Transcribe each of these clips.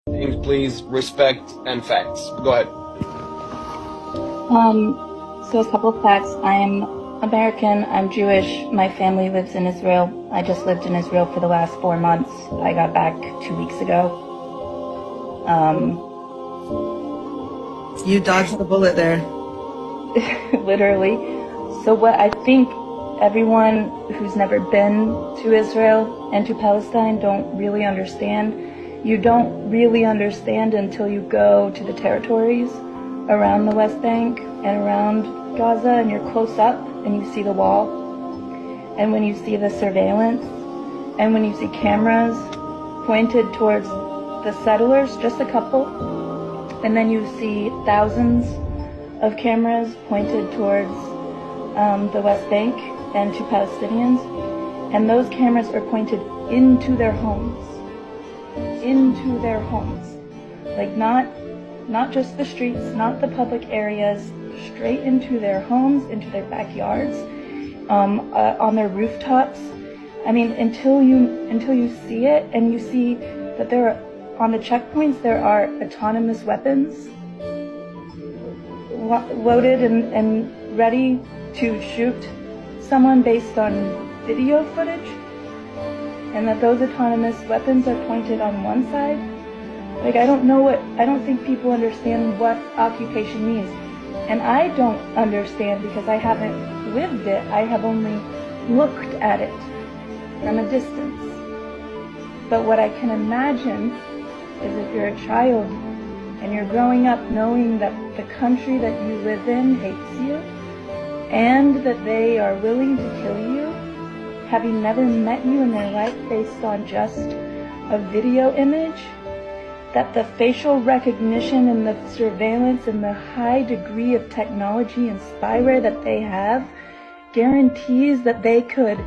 Please, respect and facts. Go ahead. So a couple of facts. I'm American, I'm Jewish, my family lives in Israel. I just lived in Israel for the last 4 months. I got back 2 weeks ago. You dodged the bullet there. Literally. So what I think everyone who's never been to Israel and to Palestine don't really understand. You don't really understand until you go to the territories around the West Bank and around Gaza, and you're close up and you see the wall, and when you see the surveillance, and when you see cameras pointed towards the settlers, just a couple, and then you see thousands of cameras pointed towards the West Bank and to Palestinians, and those cameras are pointed into their homes. Into their homes. Like not just the streets, not the public areas, straight into their homes, into their backyards, on their rooftops. I mean, until you see it, and you see that there are, on the checkpoints, there are autonomous weapons loaded and ready to shoot someone based on video footage, and that those autonomous weapons are pointed on one side. Like, I don't think people understand what occupation means. And I don't understand because I haven't lived it. I have only looked at it from a distance. But what I can imagine is if you're a child and you're growing up knowing that the country that you live in hates you and that they are willing to kill you, having never met you in their life based on just a video image, that the facial recognition and the surveillance and the high degree of technology and spyware that they have guarantees that they could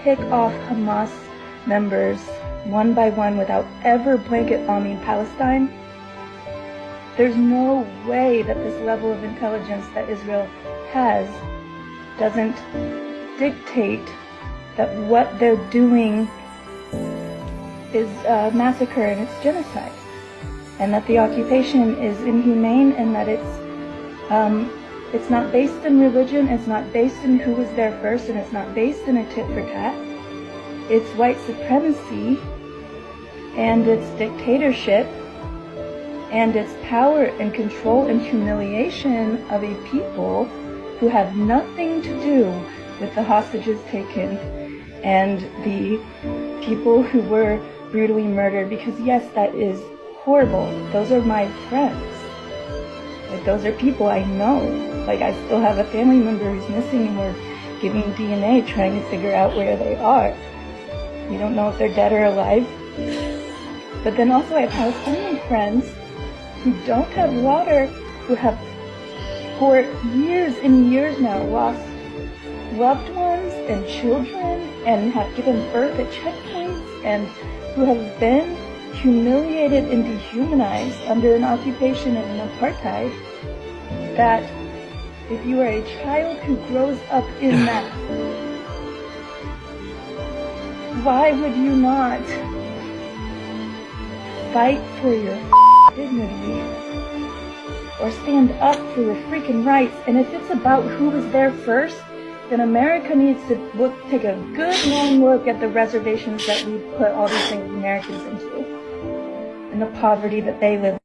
pick off Hamas members one by one without ever blanket bombing Palestine. There's no way that this level of intelligence that Israel has doesn't dictate that what they're doing is a massacre and it's genocide, and that the occupation is inhumane, and that it's not based in religion, it's not based in who was there first, and it's not based in a tit for tat. It's white supremacy, and it's dictatorship, and it's power and control and humiliation of a people who have nothing to do with the hostages taken and the people who were brutally murdered. Because yes, that is horrible. Those are my friends. Like, those are people I know. Like, I still have a family member who's missing, and we're giving DNA, trying to figure out where they are. We don't know if they're dead or alive. But then also I have Palestinian friends who don't have water, who have for years and years now lost loved ones and children, and have given birth at checkpoints, and who have been humiliated and dehumanized under an occupation and an apartheid, that if you are a child who grows up in that, why would you not fight for your dignity or stand up for your freaking rights? And if it's about who was there first, then America needs to take a good long look at the reservations that we put all these things Americans into, and the poverty that they live